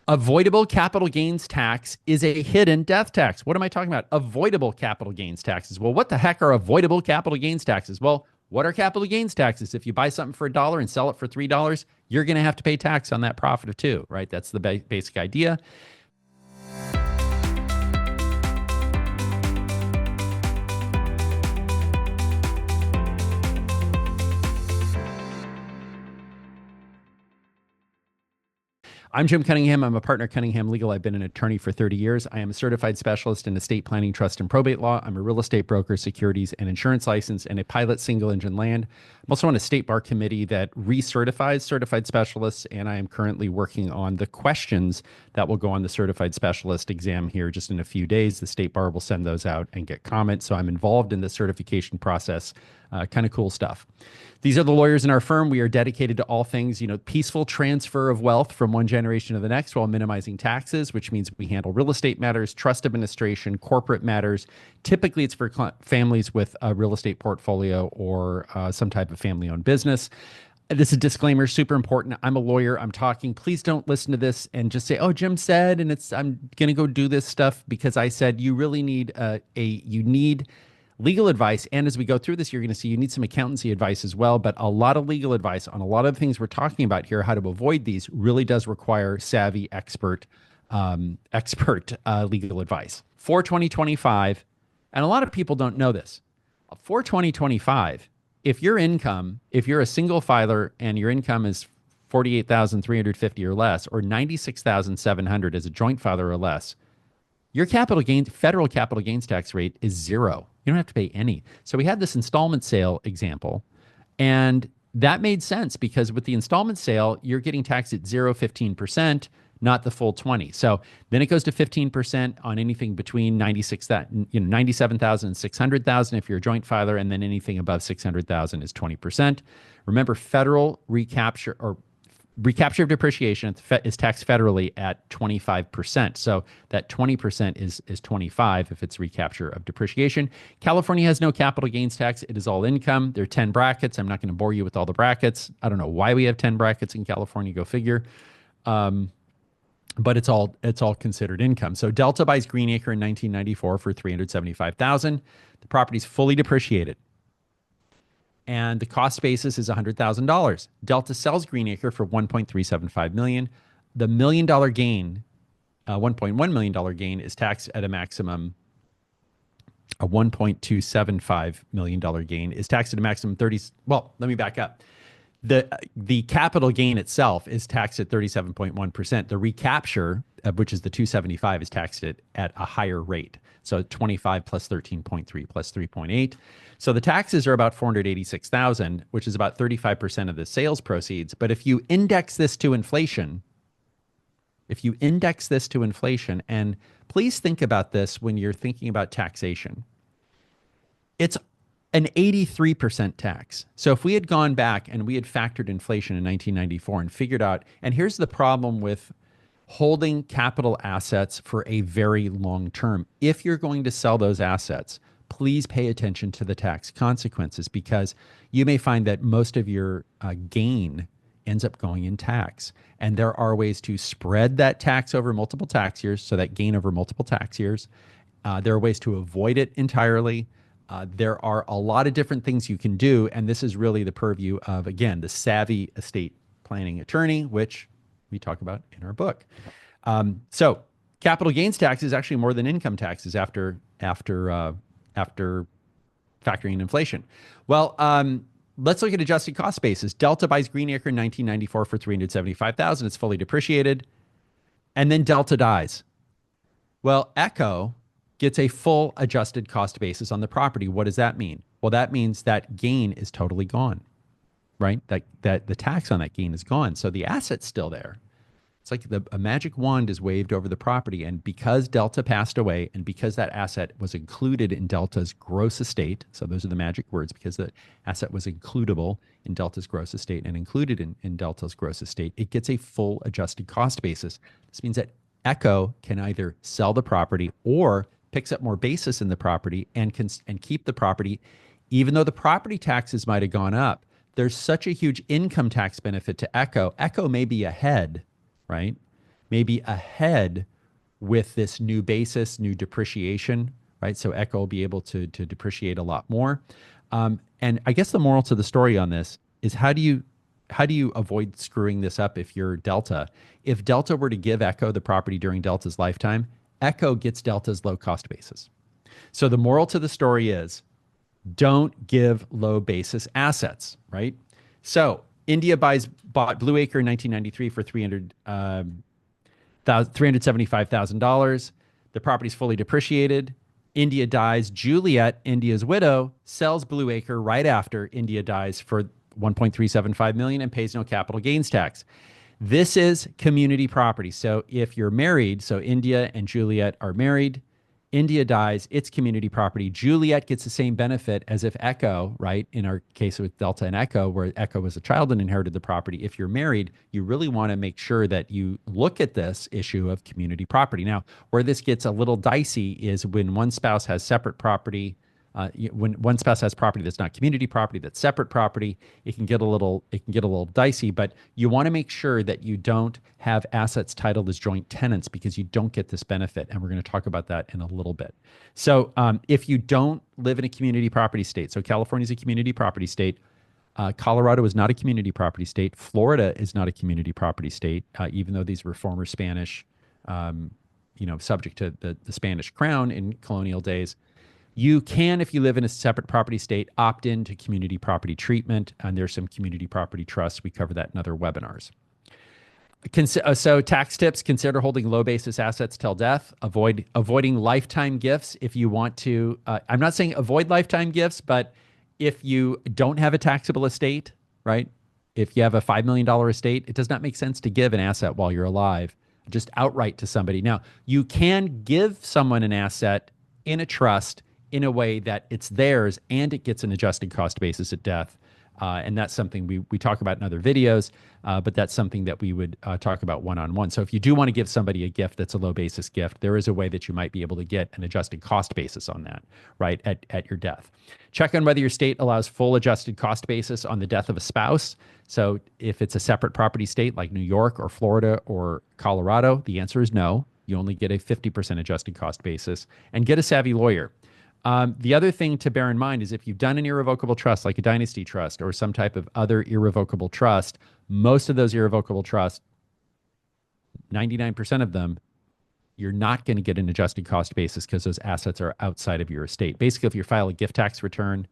Avoidable capital gains tax is a hidden death tax. What am I talking about? Avoidable capital gains taxes. Well, what the heck are avoidable capital gains taxes? Well, what are capital gains taxes? If you buy something for $1 and sell it for $3, you're going to have to pay tax on that profit of two, right? That's the basic idea. I'm Jim Cunningham. I'm a partner at Cunningham Legal. I've been an attorney for 30 years. I am a certified specialist in estate planning, trust, and probate law. I'm a real estate broker, securities, and insurance license, and a pilot single engine land. I'm also on a state bar committee that recertifies certified specialists, and I am currently working on the questions that will go on the certified specialist exam here just in a few days. The state bar will send those out and get comments. So I'm involved in the certification process. Kind of cool stuff. These are the lawyers in our firm. We are dedicated to all things, peaceful transfer of wealth from one generation to the next while minimizing taxes, which means we handle real estate matters, trust administration, corporate matters. Typically, it's for families with a real estate portfolio or some type of family-owned business. This is a disclaimer, super important. I'm a lawyer. I'm talking. Please don't listen to this and just say, "Oh, Jim said," and I'm going to go do this stuff because I said. You really need you need legal advice. And as we go through this, you're going to see you need some accountancy advice as well. But a lot of legal advice on a lot of the things we're talking about here, how to avoid these, really does require savvy, expert legal advice. For 2025, and a lot of people don't know this, for 2025, if you're a single filer and your income is $48,350 or less, or $96,700 as a joint filer or less, your federal capital gains tax rate is zero. You don't have to pay any. So we had this installment sale example, and that made sense because with the installment sale, you're getting taxed at 15%, not the full 20. So then it goes to 15% on anything between 97,000 and 600,000 if you're a joint filer, and then anything above 600,000 is 20%. Remember, federal recapture of depreciation is taxed federally at 25%. So that 20% is 25 if it's recapture of depreciation. California has no capital gains tax. It is all income. There are 10 brackets. I'm not going to bore you with all the brackets. I don't know why we have 10 brackets in California. Go figure. But it's all considered income. So Delta buys Greenacre in 1994 for $375,000. The property's fully depreciated, and the cost basis is $100,000. Delta sells Greenacre for $1.375 million. The $1 million gain, $1.1 million gain, is taxed at a maximum. A $1.275 million gain is taxed at a maximum 30. Well, let me back up. The capital gain itself is taxed at 37.1%. The recapture, which is the 275, is taxed at a higher rate. So 25 plus 13.3 plus 3.8. So the taxes are about $486,000, which is about 35% of the sales proceeds. But if you index this to inflation, and please think about this when you're thinking about taxation, it's an 83% tax. So if we had gone back and we had factored inflation in 1994 and figured out, and here's the problem with holding capital assets for a very long term. If you're going to sell those assets, please pay attention to the tax consequences, because you may find that most of your gain ends up going in tax. And there are ways to spread that tax over multiple tax years, so that gain over multiple tax years. There are ways to avoid it entirely. There are a lot of different things you can do, and this is really the purview of, again, the savvy estate planning attorney, which we talk about in our book. So capital gains tax is actually more than income taxes after factoring in inflation. Well, let's look at adjusted cost basis. Delta buys Greenacre in 1994 for $375,000. It's fully depreciated, and then Delta dies. Well, Echo gets a full adjusted cost basis on the property. What does that mean? Well, that means that gain is totally gone, right? That the tax on that gain is gone. So the asset's still there. It's like a magic wand is waved over the property. And because Delta passed away, and because that asset was included in Delta's gross estate, so those are the magic words, because the asset was includable in Delta's gross estate and included in Delta's gross estate, it gets a full adjusted cost basis. This means that Echo can either sell the property or picks up more basis in the property and keep the property, even though the property taxes might have gone up. There's such a huge income tax benefit to Echo. Echo may be ahead, right? maybe ahead with this new basis, new depreciation, right? So Echo will be able to depreciate a lot more. And I guess the moral to the story on this is how do you avoid screwing this up if you're Delta? If Delta were to give Echo the property during Delta's lifetime, Echo gets Delta's low cost basis. So the moral to the story is don't give low basis assets, right? So India bought Blue Acre in 1993 for $375,000. The property's fully depreciated. India dies. Juliet, India's widow, sells Blue Acre right after India dies for 1.375 million and pays no capital gains tax. This is community property. So if you're married, so India and Juliet are married, India dies, it's community property. Juliet gets the same benefit as if Echo, right? In our case with Delta and Echo, where Echo was a child and inherited the property. If you're married, you really want to make sure that you look at this issue of community property. Now, where this gets a little dicey is when one spouse has separate property. When one spouse has property that's not community property, that's separate property, it can get a little dicey. But you want to make sure that you don't have assets titled as joint tenants because you don't get this benefit, and we're going to talk about that in a little bit. So if you don't live in a community property state, so California is a community property state. Colorado is not a community property state. Florida is not a community property state, even though these were former Spanish, subject to the Spanish crown in colonial days. You can, if you live in a separate property state, opt into community property treatment, and there's some community property trusts. We cover that in other webinars. So tax tips: consider holding low basis assets till death. Avoiding lifetime gifts if you want to. I'm not saying avoid lifetime gifts, but if you don't have a taxable estate, right? If you have a $5 million estate, it does not make sense to give an asset while you're alive, just outright to somebody. Now, you can give someone an asset in a trust in a way that it's theirs and it gets an adjusted cost basis at death. And that's something we talk about in other videos, but that's something that we would talk about one-on-one. So if you do want to give somebody a gift that's a low basis gift, there is a way that you might be able to get an adjusted cost basis on that, right, at your death. Check on whether your state allows full adjusted cost basis on the death of a spouse. So if it's a separate property state like New York or Florida or Colorado, the answer is no. You only get a 50% adjusted cost basis, and get a savvy lawyer. The other thing to bear in mind is if you've done an irrevocable trust, like a dynasty trust or some type of other irrevocable trust, most of those irrevocable trusts, 99% of them, you're not going to get an adjusted cost basis because those assets are outside of your estate. Basically, if you file a gift tax return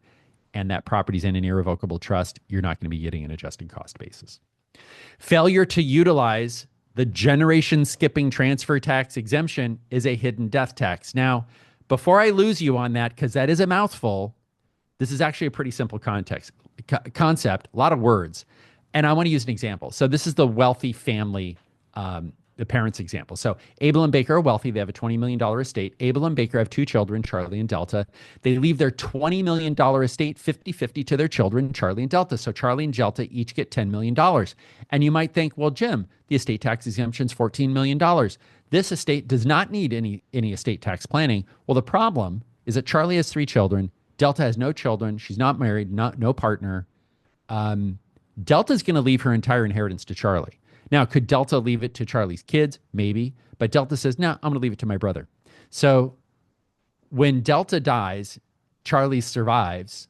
and that property's in an irrevocable trust, you're not going to be getting an adjusted cost basis. Failure to utilize the generation skipping transfer tax exemption is a hidden death tax. Now, before I lose you on that, because that is a mouthful, this is actually a pretty simple concept, a lot of words. And I want to use an example. So this is the wealthy family, the parents' example. So Abel and Baker are wealthy. They have a $20 million estate. Abel and Baker have two children, Charlie and Delta. They leave their $20 million estate 50-50 to their children, Charlie and Delta. So Charlie and Delta each get $10 million. And you might think, well, Jim, the estate tax exemption is $14 million. This estate does not need any estate tax planning. Well, the problem is that Charlie has three children. Delta has no children. She's not married, no partner. Delta's going to leave her entire inheritance to Charlie. Now, could Delta leave it to Charlie's kids? Maybe. But Delta says, no, I'm going to leave it to my brother. So when Delta dies, Charlie survives.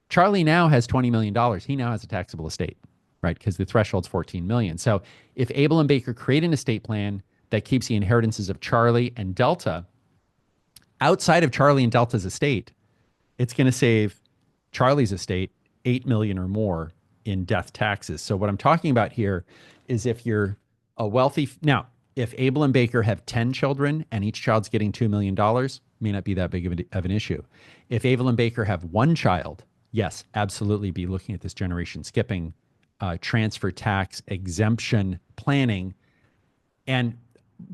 Charlie now has $20 million. He now has a taxable estate, right? Because the threshold's $14 million. So if Abel and Baker create an estate plan that keeps the inheritances of Charlie and Delta outside of Charlie and Delta's estate, it's going to save Charlie's estate $8 million or more in death taxes. So what I'm talking about here is if you're a wealthy, now, if Abel and Baker have 10 children and each child's getting $2 million, may not be that big of an issue. If Abel and Baker have one child, yes, absolutely be looking at this generation skipping transfer tax exemption planning. And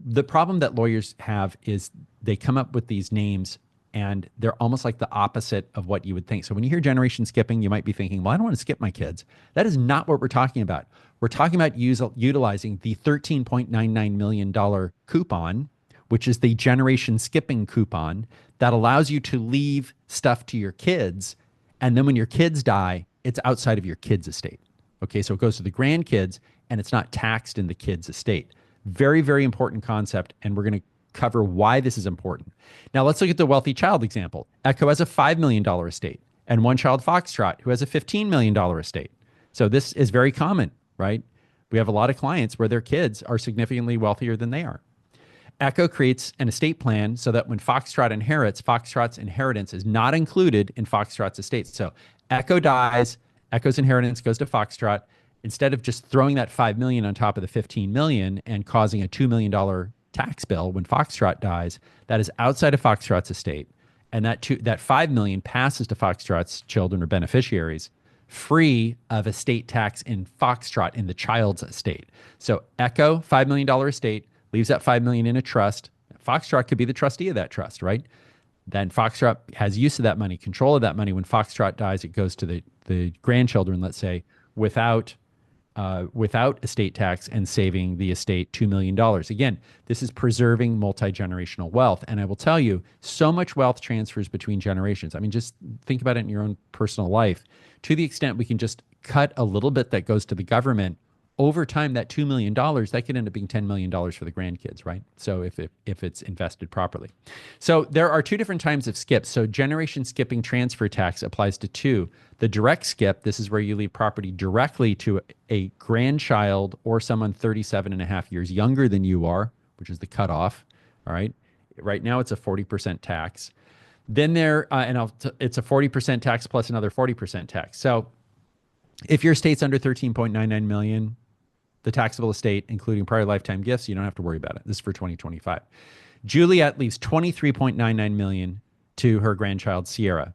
the problem that lawyers have is they come up with these names and they're almost like the opposite of what you would think. So when you hear generation skipping, you might be thinking, well, I don't want to skip my kids. That is not what we're talking about. We're talking about utilizing the $13.99 million coupon, which is the generation skipping coupon that allows you to leave stuff to your kids. And then when your kids die, it's outside of your kids' estate. Okay, so it goes to the grandkids and it's not taxed in the kids' estate. Very, very important concept, and we're going to cover why this is important. Now, let's look at the wealthy child example. Echo has a $5 million estate, and one child Foxtrot, who has a $15 million estate. So this is very common, right? We have a lot of clients where their kids are significantly wealthier than they are. Echo creates an estate plan so that when Foxtrot inherits, Foxtrot's inheritance is not included in Foxtrot's estate. So Echo dies, Echo's inheritance goes to Foxtrot. Instead of just throwing that $5 million on top of the $15 million and causing a $2 million tax bill when Foxtrot dies, that is outside of Foxtrot's estate. And that $5 million passes to Foxtrot's children or beneficiaries free of estate tax in Foxtrot in the child's estate. So Echo, $5 million estate, leaves that $5 million in a trust. Foxtrot could be the trustee of that trust, right? Then Foxtrot has use of that money, control of that money. When Foxtrot dies, it goes to the grandchildren, let's say, without estate tax and saving the estate $2 million. Again, this is preserving multi-generational wealth. And I will tell you, so much wealth transfers between generations. I mean, just think about it in your own personal life. To the extent we can just cut a little bit that goes to the government, over time, that $2 million, that could end up being $10 million for the grandkids, right? So if it's invested properly. So there are two different types of skips. So generation skipping transfer tax applies to two. The direct skip, this is where you leave property directly to a grandchild or someone 37 and a half years younger than you are, which is the cutoff, all right? Right now, it's a 40% tax. Then it's a 40% tax plus another 40% tax. So if your estate's under 13.99 million, the taxable estate, including prior lifetime gifts, you don't have to worry about it. This is for 2025. Juliet leaves 23.99 million to her grandchild, Sierra.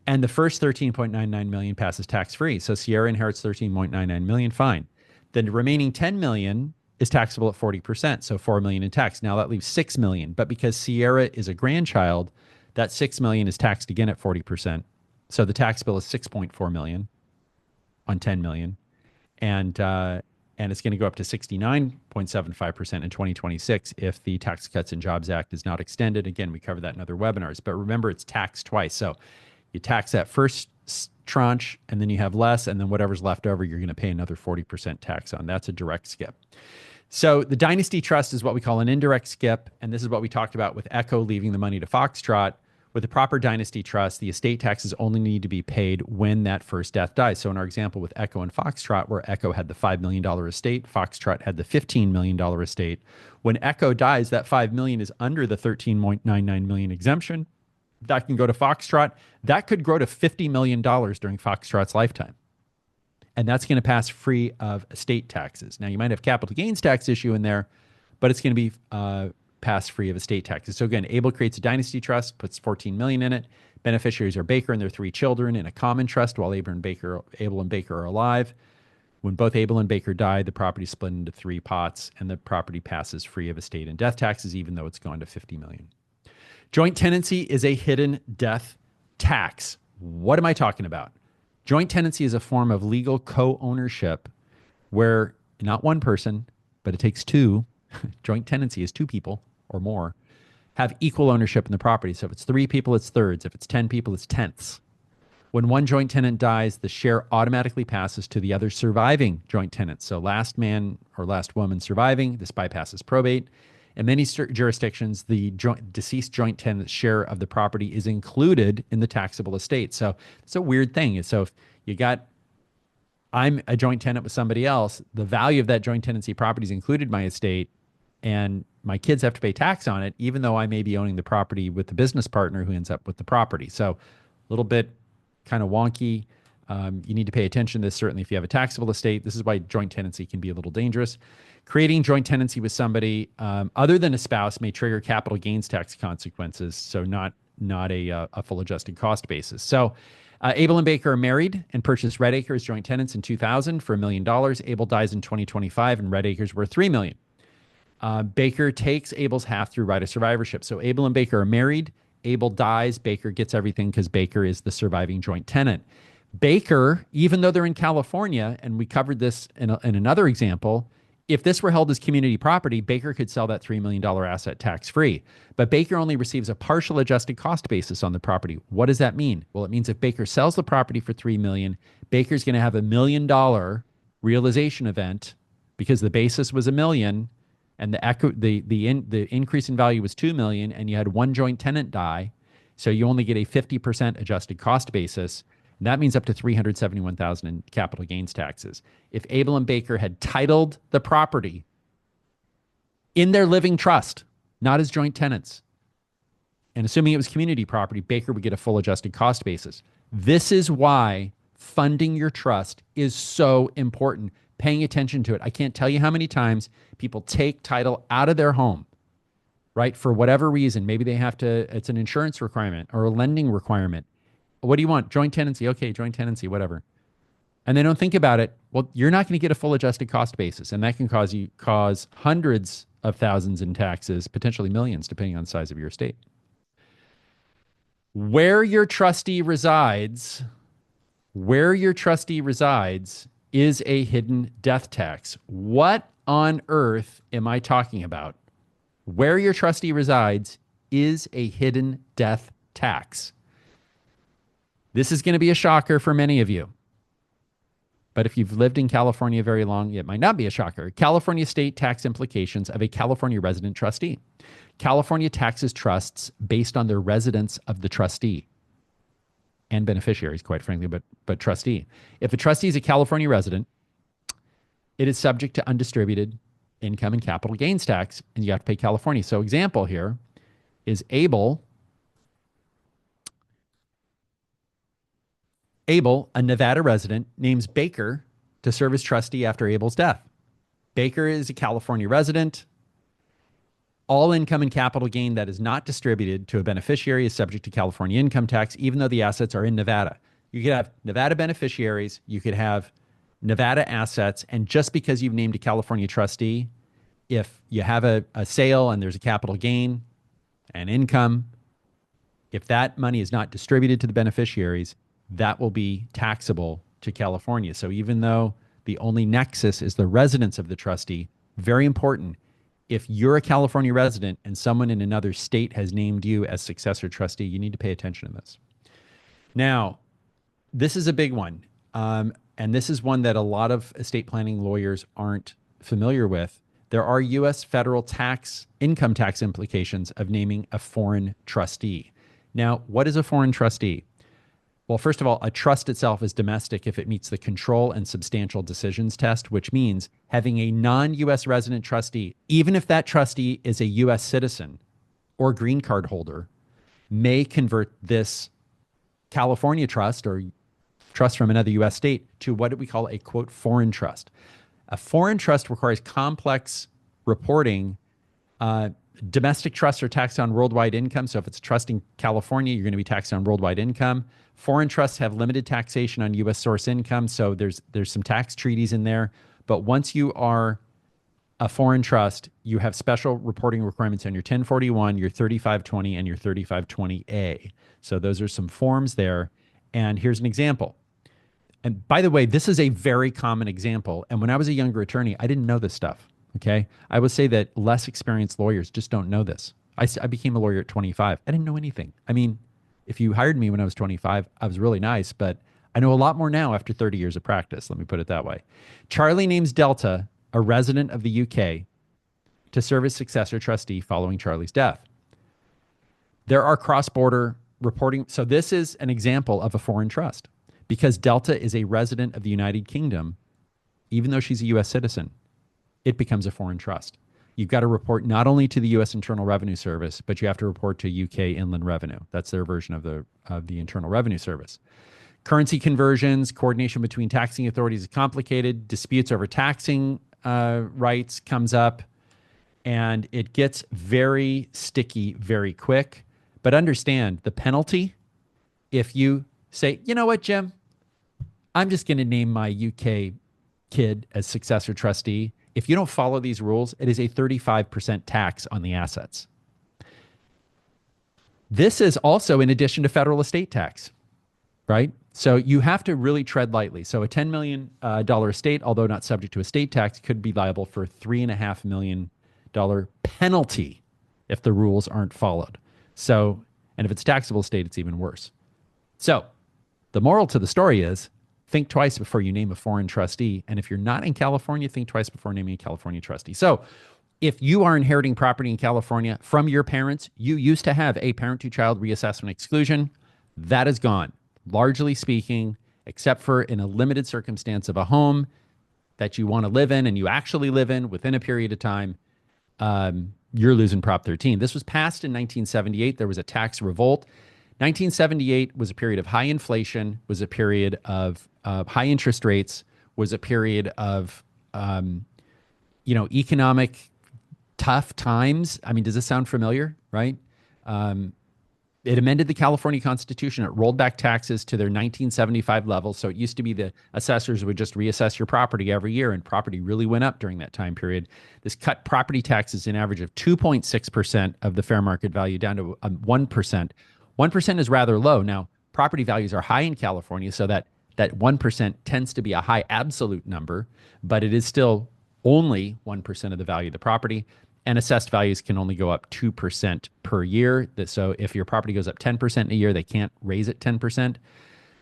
And the first 13.99 million passes tax-free. So Sierra inherits 13.99 million, fine. The remaining 10 million is taxable at 40%, so 4 million in tax. Now that leaves 6 million. But because Sierra is a grandchild, that 6 million is taxed again at 40%. So the tax bill is 6.4 million on 10 million. And it's going to go up to 69.75% in 2026 if the Tax Cuts and Jobs Act is not extended. Again, we cover that in other webinars. But remember, it's taxed twice. So you tax that first tranche, and then you have less, and then whatever's left over, you're going to pay another 40% tax on. That's a direct skip. So the dynasty trust is what we call an indirect skip, and this is what we talked about with Echo leaving the money to Foxtrot. With a proper dynasty trust, the estate taxes only need to be paid when that first death dies. So in our example with Echo and Foxtrot, where Echo had the $5 million estate, Foxtrot had the $15 million estate. When Echo dies, that $5 million is under the $13.99 million exemption. That can go to Foxtrot. That could grow to $50 million during Foxtrot's lifetime. And that's going to pass free of estate taxes. Now, you might have capital gains tax issue in there, but it's going to be pass free of estate taxes. So again, Abel creates a dynasty trust, puts 14 million in it. Beneficiaries are Baker and their 3 children in a common trust while Abel and Baker are alive. When both Abel and Baker die, the property is split into 3 pots, and the property passes free of estate and death taxes, even though it's gone to 50 million. Joint tenancy is a hidden death tax. What am I talking about? Joint tenancy is a form of legal co-ownership where not one person, but it takes 2. Joint tenancy is 2 people or more have equal ownership in the property. So if it's 3 people, it's thirds. If it's 10 people, it's tenths. When one joint tenant dies, the share automatically passes to the other surviving joint tenants. So last man or last woman surviving, this bypasses probate. In many jurisdictions, the deceased joint tenant's share of the property is included in the taxable estate. So it's a weird thing. So if I'm a joint tenant with somebody else, the value of that joint tenancy property is included in my estate, and my kids have to pay tax on it, even though I may be owning the property with the business partner who ends up with the property. So a little bit kind of wonky. You need to pay attention to this, certainly if you have a taxable estate. This is why joint tenancy can be a little dangerous. Creating joint tenancy with somebody other than a spouse may trigger capital gains tax consequences, so not a full adjusted cost basis. So Abel and Baker are married and purchased Red Acre as joint tenants in 2000 for $1 million. Abel dies in 2025, and Red Acre's worth $3 million. Baker takes Abel's half through right of survivorship. So Abel and Baker are married. Abel dies. Baker gets everything because Baker is the surviving joint tenant. Baker, even though they're in California, and we covered this in another example, if this were held as community property, Baker could sell that $3 million asset tax-free. But Baker only receives a partial adjusted cost basis on the property. What does that mean? Well, it means if Baker sells the property for $3 million, Baker's going to have $1 million realization event because the basis was $1 million. and the increase in value was 2 million, and you had one joint tenant die, so you only get a 50% adjusted cost basis. And that means up to 371,000 in capital gains taxes. If Abel and Baker had titled the property in their living trust, not as joint tenants, and assuming it was community property, Baker would get a full adjusted cost basis. This is why funding your trust is so important, paying attention to it. I can't tell you how many times people take title out of their home, right? For whatever reason, maybe they have to, it's an insurance requirement or a lending requirement. What do you want? Joint tenancy. Okay, joint tenancy, whatever. And they don't think about it. Well, you're not going to get a full adjusted cost basis, and that can cause hundreds of thousands in taxes, potentially millions, depending on the size of your estate. Where your trustee resides is a hidden death tax. What on earth am I talking about? Where your trustee resides is a hidden death tax. This is going to be a shocker for many of you. But if you've lived in California very long, it might not be a shocker. California state tax implications of a California resident trustee. California taxes trusts based on the residence of the trustee and beneficiaries, quite frankly, but trustee. If a trustee is a California resident, it is subject to undistributed income and capital gains tax, and you have to pay California. So example here is Abel, a Nevada resident, names Baker to serve as trustee after Abel's death. Baker is a California resident. All income and capital gain that is not distributed to a beneficiary is subject to California income tax, even though the assets are in Nevada. You could have Nevada beneficiaries, you could have Nevada assets, and just because you've named a California trustee, if you have a sale and there's a capital gain and income, if that money is not distributed to the beneficiaries, that will be taxable to California. So even though the only nexus is the residence of the trustee, very important, if you're a California resident and someone in another state has named you as successor trustee, you need to pay attention to this. Now, this is a big one. And this is one that a lot of estate planning lawyers aren't familiar with. There are U.S. federal income tax implications of naming a foreign trustee. Now, what is a foreign trustee? Well, first of all, a trust itself is domestic if it meets the control and substantial decisions test, which means having a non-U.S. resident trustee, even if that trustee is a U.S. citizen or green card holder, may convert this California trust or trust from another U.S. state to what we call a, quote, foreign trust. A foreign trust requires complex reporting. Domestic trusts are taxed on worldwide income. So if it's a trust in California, you're going to be taxed on worldwide income. Foreign trusts have limited taxation on U.S. source income. So there's some tax treaties in there. But once you are a foreign trust, you have special reporting requirements on your 1041, your 3520, and your 3520A. So those are some forms there. And here's an example. And by the way, this is a very common example. And when I was a younger attorney, I didn't know this stuff. Okay. I would say that less experienced lawyers just don't know this. I became a lawyer at 25. I didn't know anything. I mean, if you hired me when I was 25, I was really nice, but I know a lot more now after 30 years of practice. Let me put it that way. Charlie names Delta, a resident of the UK, to serve as successor trustee following Charlie's death. There are cross-border reporting. So this is an example of a foreign trust because Delta is a resident of the United Kingdom, even though she's a U.S. citizen. It becomes a foreign trust. You've got to report not only to the U.S. Internal Revenue Service, but you have to report to UK Inland Revenue. That's their version of the Internal Revenue Service. Currency conversions, coordination between taxing authorities is complicated. Disputes over taxing rights comes up, and it gets very sticky very quick. But understand the penalty if you say, you know what, Jim, I'm just going to name my UK kid as successor trustee. If you don't follow these rules, it is a 35% tax on the assets. This is also in addition to federal estate tax, right? So you have to really tread lightly. So a $10 million estate, although not subject to estate tax, could be liable for a $3.5 million penalty if the rules aren't followed. So, and if it's taxable estate, it's even worse. So the moral to the story is, think twice before you name a foreign trustee. And if you're not in California, think twice before naming a California trustee. So If you are inheriting property in California from your parents, you used to have a parent to child reassessment exclusion. That is gone, largely speaking, except for in a limited circumstance of a home that you want to live in and you actually live in within a period of time, you're losing Prop 13. This was passed in 1978. There was a tax revolt. 1978 was a period of high inflation, was a period of high interest rates, was a period of economic tough times. I mean, does this sound familiar? Right? It amended the California Constitution. It rolled back taxes to their 1975 level. So it used to be the assessors would just reassess your property every year, and property really went up during that time period. This cut property taxes an average of 2.6% of the fair market value down to 1%. 1% is rather low. Now, property values are high in California, so that 1% tends to be a high absolute number, but it is still only 1% of the value of the property. And assessed values can only go up 2% per year. So if your property goes up 10% a year, they can't raise it 10%.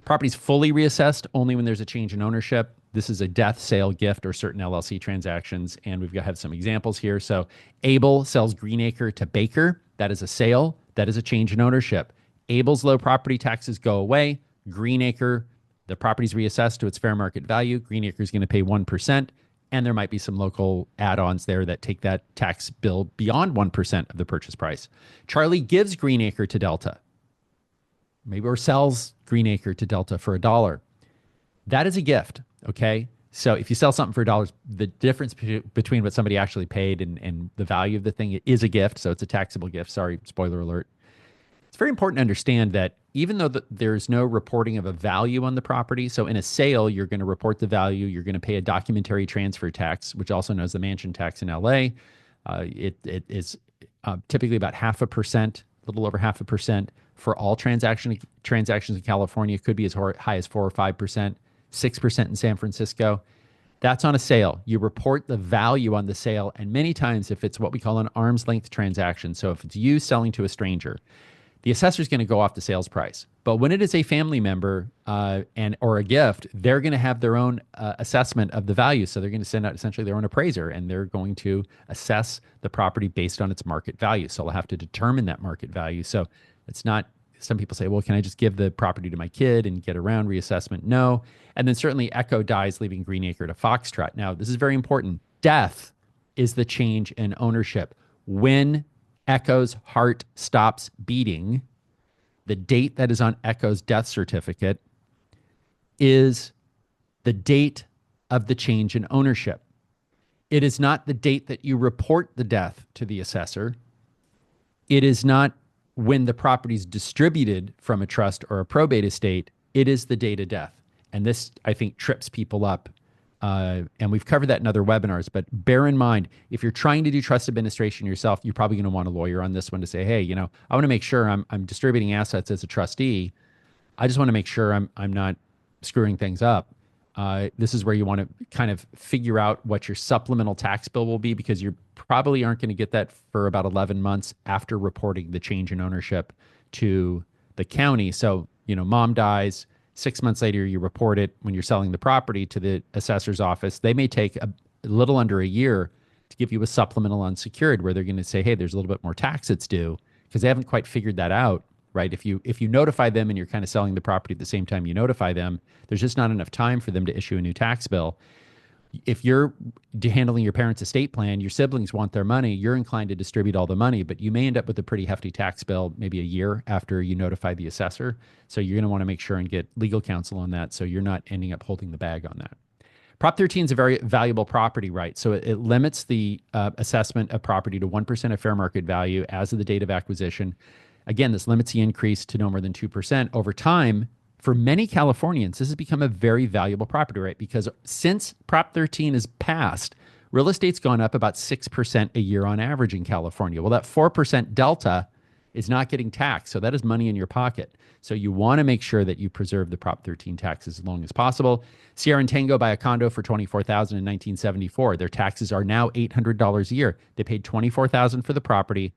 Property's fully reassessed only when there's a change in ownership. This is a death, sale, gift, or certain LLC transactions. And we've got have some examples here. So Able sells Greenacre to Baker. That is a sale. That is a change in ownership. Able's low property taxes go away. Greenacre, the property's reassessed to its fair market value. Greenacre is going to pay 1%. And there might be some local add-ons there that take that tax bill beyond 1% of the purchase price. Charlie gives Greenacre to Delta, maybe, or sells Greenacre to Delta for $1. That is a gift, okay? So if you sell something for $1, the difference between what somebody actually paid and the value of the thing is a gift, so it's a taxable gift. Sorry, spoiler alert. It's very important to understand that even though there's no reporting of a value on the property, so in a sale, you're going to report the value, you're going to pay a documentary transfer tax, which also known as the mansion tax in LA. It is typically about 0.5%, a little over 0.5% for all transactions in California. It could be as high as 4 or 5%, 6% in San Francisco. That's on a sale. You report the value on the sale, and many times if it's what we call an arm's length transaction, so if it's you selling to a stranger, the assessor is going to go off the sales price. But when it is a family member or a gift, they're going to have their own assessment of the value. So they're going to send out essentially their own appraiser, and they're going to assess the property based on its market value. So they'll have to determine that market value. So it's not, some people say, well, can I just give the property to my kid and get around reassessment? No. And then certainly Echo dies, leaving Greenacre to Foxtrot. Now, this is very important. Death is the change in ownership. When Echo's heart stops beating, the date that is on Echo's death certificate is the date of the change in ownership. It is not the date that you report the death to the assessor. It is not when the property is distributed from a trust or a probate estate. It is the date of death. And this, I think, trips people up. And we've covered that in other webinars, but bear in mind, if you're trying to do trust administration yourself, you're probably going to want a lawyer on this one to say, hey, I want to make sure I'm distributing assets as a trustee. I just want to make sure I'm not screwing things up. This is where you want to kind of figure out what your supplemental tax bill will be, because you probably aren't going to get that for about 11 months after reporting the change in ownership to the county. So, mom dies. 6 months later, you report it when you're selling the property to the assessor's office. They may take a little under a year to give you a supplemental unsecured, where they're going to say, hey, there's a little bit more tax that's due, because they haven't quite figured that out, right? If you notify them and you're kind of selling the property at the same time you notify them, there's just not enough time for them to issue a new tax bill. If you're handling your parents' estate plan, your siblings want their money, you're inclined to distribute all the money, but you may end up with a pretty hefty tax bill maybe a year after you notify the assessor. So you're going to want to make sure and get legal counsel on that, so you're not ending up holding the bag on that. Prop 13 is a very valuable property right. So it limits the assessment of property to 1% of fair market value as of the date of acquisition. Again, this limits the increase to no more than 2%. Over time, for many Californians, this has become a very valuable property right, because since Prop 13 is passed, real estate's gone up about 6% a year on average in California. Well, that 4% delta is not getting taxed, so that is money in your pocket. So you want to make sure that you preserve the Prop 13 taxes as long as possible. Sierra and Tango buy a condo for $24,000 in 1974. Their taxes are now $800 a year. They paid $24,000 for the property,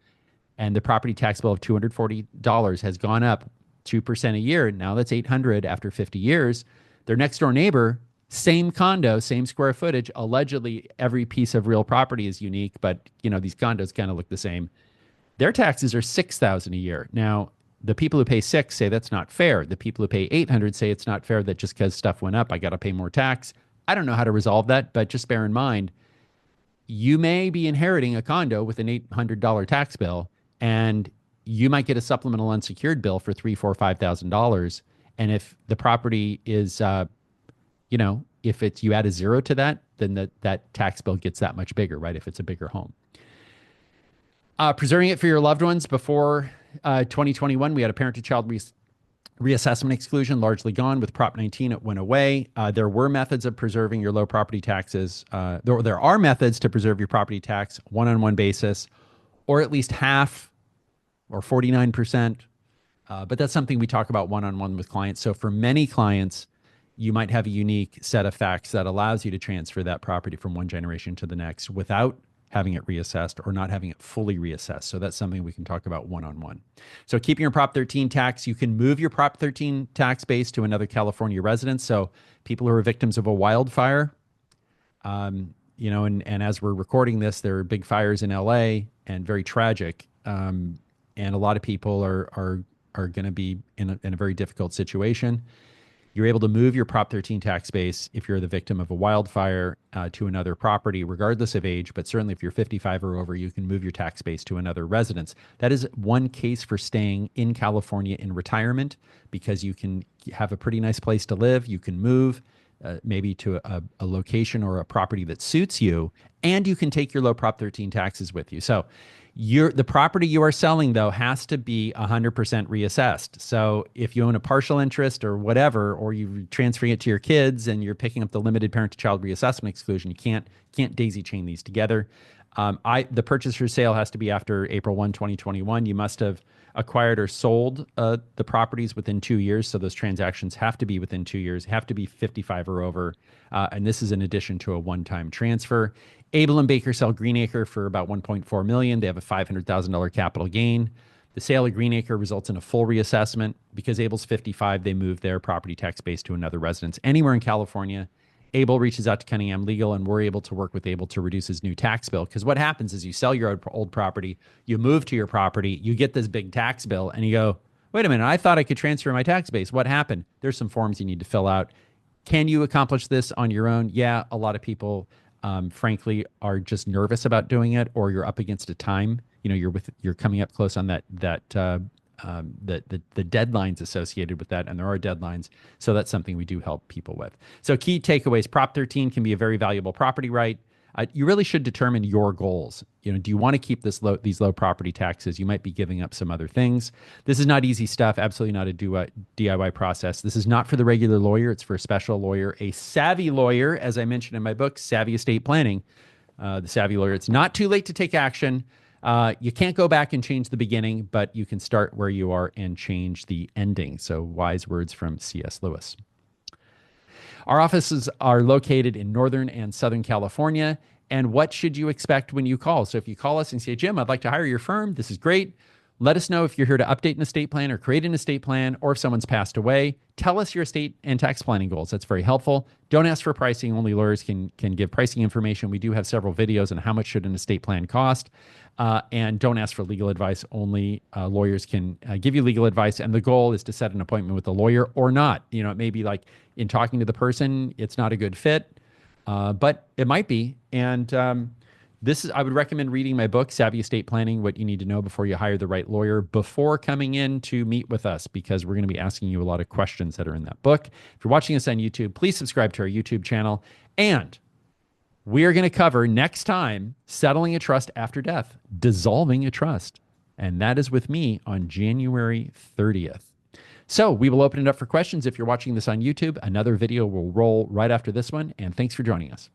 and the property tax bill of $240 has gone up 2% a year. Now that's $800 after 50 years. Their next door neighbor Same condo, same square footage. Allegedly, every piece of real property is unique, but these condos kind of look the same. Their taxes are $6,000 a year. Now, the people who pay six say that's not fair. The people who pay 800 say it's not fair that just because stuff went up, I got to pay more tax. I don't know how to resolve that, but just bear in mind, you may be inheriting a condo with an $800 tax bill, and you might get a supplemental unsecured bill for $3,000, $4,000, $5,000. And if the property is, if it's you add a zero to that, then that tax bill gets that much bigger, right? If it's a bigger home. Preserving it for your loved ones. Before 2021, we had a parent-to-child reassessment exclusion, largely gone. With Prop 19, it went away. There were methods of preserving your low property taxes. There are methods to preserve your property tax one-on-one basis, or at least half or 49%. But that's something we talk about one-on-one with clients. So for many clients, you might have a unique set of facts that allows you to transfer that property from one generation to the next without having it reassessed or not having it fully reassessed. So that's something we can talk about one-on-one. So keeping your Prop 13 tax, you can move your Prop 13 tax base to another California residence. So people who are victims of a wildfire, and as we're recording this, there are big fires in LA and very tragic. And a lot of people are going to be in a very difficult situation. You're able to move your Prop 13 tax base if you're the victim of a wildfire to another property, regardless of age. But certainly if you're 55 or over, you can move your tax base to another residence. That is one case for staying in California in retirement, because you can have a pretty nice place to live. You can move maybe to a location or a property that suits you, and you can take your low Prop 13 taxes with you. So the property you are selling, though, has to be 100% reassessed. So if you own a partial interest or whatever, or you're transferring it to your kids and you're picking up the limited parent-to-child reassessment exclusion, you can't daisy chain these together. The purchase for sale has to be after April 1, 2021. You must have acquired or sold the properties within 2 years. So those transactions have to be within 2 years, have to be 55 or over. And this is in addition to a one-time transfer. Abel and Baker sell Greenacre for about $1.4 million. They have a $500,000 capital gain. The sale of Greenacre results in a full reassessment. Because Abel's 55, they move their property tax base to another residence anywhere in California. Abel reaches out to Cunningham Legal, and we're able to work with Abel to reduce his new tax bill. Because what happens is you sell your old property, you move to your property, you get this big tax bill, and you go, wait a minute, I thought I could transfer my tax base. What happened? There's some forms you need to fill out. Can you accomplish this on your own? Yeah, a lot of people frankly, are just nervous about doing it, or you're up against a time. You're coming up close on the deadlines associated with that, and there are deadlines. So that's something we do help people with. So key takeaways: Prop 13 can be a very valuable property right. You really should determine your goals. Do you want to keep these low property taxes? You might be giving up some other things. This is not easy stuff. Absolutely not a DIY process. This is not for the regular lawyer. It's for a special lawyer, a savvy lawyer, as I mentioned in my book, Savvy Estate Planning. The savvy lawyer. It's not too late to take action. You can't go back and change the beginning, but you can start where you are and change the ending. So wise words from C.S. Lewis. Our offices are located in Northern and Southern California. And what should you expect when you call? So if you call us and say, Jim, I'd like to hire your firm, this is great. Let us know if you're here to update an estate plan or create an estate plan, or if someone's passed away. Tell us your estate and tax planning goals. That's very helpful. Don't ask for pricing. Only lawyers can give pricing information. We do have several videos on how much should an estate plan cost. And don't ask for legal advice. Only lawyers can give you legal advice. And the goal is to set an appointment with a lawyer or not. It may be like in talking to the person, it's not a good fit, but it might be. And I would recommend reading my book, Savvy Estate Planning, What You Need to Know Before You Hire the Right Lawyer, before coming in to meet with us, because we're going to be asking you a lot of questions that are in that book. If you're watching us on YouTube, please subscribe to our YouTube channel. And we are going to cover next time settling a trust after death, dissolving a trust. And that is with me on January 30th. So we will open it up for questions. If you're watching this on YouTube, another video will roll right after this one. And thanks for joining us.